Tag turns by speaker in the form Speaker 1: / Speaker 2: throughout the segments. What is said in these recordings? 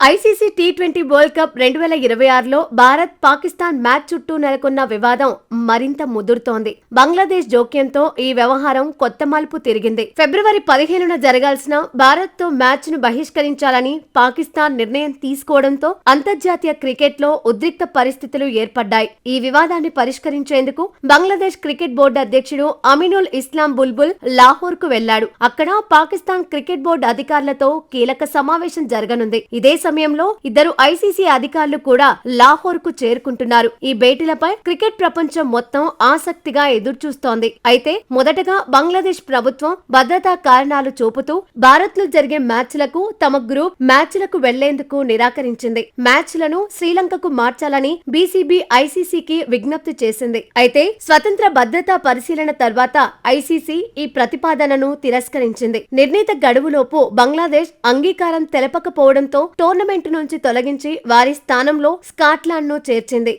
Speaker 1: ICC టీ20 world cup 2026లో Bharat Pakistan match చుట్టూ నెలకొన్న వివాదం మరింత ముదురుతోంది. బంగ్లాదేశ్ జోక్యంతో ఈ వ్యవహారం కొత్త మలుపు తిరిగింది. ఫిబ్రవరి 15న జరగాల్సిన భారత్ తో మ్యాచ్ ను బహిష్కరించాలని పాకిస్తాన్ నిర్ణయం తీసుకోవడంతో అంతర్జాతీయ క్రికెట్ లో ఉద్రిక్త పరిస్థితులు ఏర్పడ్డాయి. ఈ వివాదాన్ని పరిష్కరించేందుకు బంగ్లాదేశ్ క్రికెట్ బోర్డు అధ్యక్షుడు అమినుల్ ఇస్లాం బుల్బుల్ లాహోర్ కు వెళ్లాడు. అక్కడ పాకిస్తాన్ క్రికెట్ బోర్డు అధికారులతో కీలక సమావేశం జరగనుంది. ఇదే సమయంలో ఇద్దరు ఐసీసీ అధికారులు కూడా లాహోర్ కు చేరుకుంటున్నారు. ఈ భేటీలపై క్రికెట్ ప్రపంచం మొత్తం ఆసక్తిగా ఎదురుచూస్తోంది. అయితే మొదటగా బంగ్లాదేశ్ ప్రభుత్వం భద్రతా కారణాలు చూపుతూ భారత్ లో జరిగే మ్యాచ్లకు తమ గ్రూప్ మ్యాచ్లకు వెళ్లేందుకు నిరాకరించింది. మ్యాచ్లను శ్రీలంకకు మార్చాలని బీసీబీ ఐసీసీకి విజ్ఞప్తి చేసింది. అయితే స్వతంత్ర భద్రతా పరిశీలన తర్వాత ఐసీసీ ఈ ప్రతిపాదనను తిరస్కరించింది. నిర్ణీత గడువులోపు బంగ్లాదేశ్ అంగీకారం తెలపకపోవడంతో టోర్నమెంట్ నుంచి తొలగించి వారి స్థానంలో స్కాట్లాండ్ ను చేర్చింది.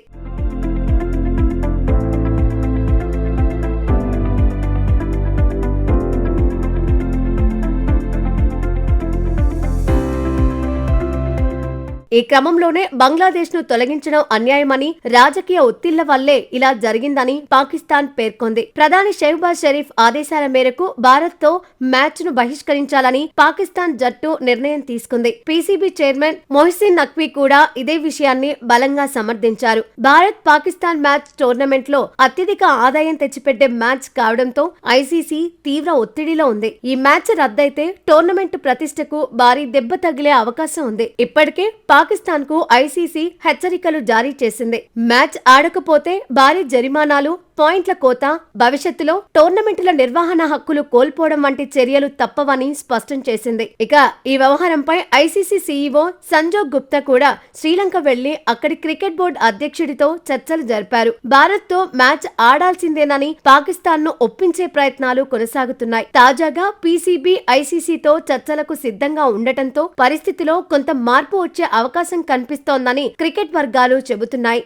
Speaker 1: ఈ క్రమంలోనే బంగ్లాదేశ్ ను తొలగించడం అన్యాయమని, రాజకీయ ఒత్తిళ్ల వల్లే ఇలా జరిగిందని పాకిస్తాన్ పేర్కొంది. ప్రధాని షెహబాజ్ షరీఫ్ ఆదేశాల మేరకు భారత్ తో మ్యాచ్ ను బహిష్కరించాలని పాకిస్తాన్ జట్టు నిర్ణయం తీసుకుంది. పీసీబీ చైర్మన్ మొహసిన్ నఖ్వీ కూడా ఇదే విషయాన్ని బలంగా సమర్థించారు. భారత్ పాకిస్తాన్ మ్యాచ్ టోర్నమెంట్ లో అత్యధిక ఆదాయం తెచ్చిపెట్టే మ్యాచ్ కావడంతో ఐసీసీ తీవ్ర ఒత్తిడిలో ఉంది. ఈ మ్యాచ్ రద్దయితే టోర్నమెంట్ ప్రతిష్టకు భారీ దెబ్బ తగిలే అవకాశం ఉంది. ఇప్పటికే పాకిస్తాన్ కు ఐసీసీ హెచ్చరికలు జారీ చేసింది. మ్యాచ్ ఆడకపోతే భారీ జరిమానాలు, పాయింట్ల కోత, భవిష్యత్తులో టోర్నమెంటుల నిర్వహణ హక్కులు కోల్పోవడం వంటి చర్యలు తప్పవని స్పష్టం చేసింది. ఇక ఈ వ్యవహారంపై ఐసీసీ సీఈఓ సంజోగ్ గుప్తా కూడా శ్రీలంక వెళ్లి అక్కడి క్రికెట్ బోర్డు అధ్యక్షుడితో చర్చలు జరిపారు. భారత్ తో మ్యాచ్ ఆడాల్సిందేనని పాకిస్తాన్ ను ఒప్పించే ప్రయత్నాలు కొనసాగుతున్నాయి. తాజాగా పీసీబీ ఐసీసీతో చర్చలకు సిద్ధంగా ఉండటంతో పరిస్థితిలో కొంత మార్పు వచ్చే అవకాశం కనిపిస్తోందని క్రికెట్ వర్గాలు చెబుతున్నాయి.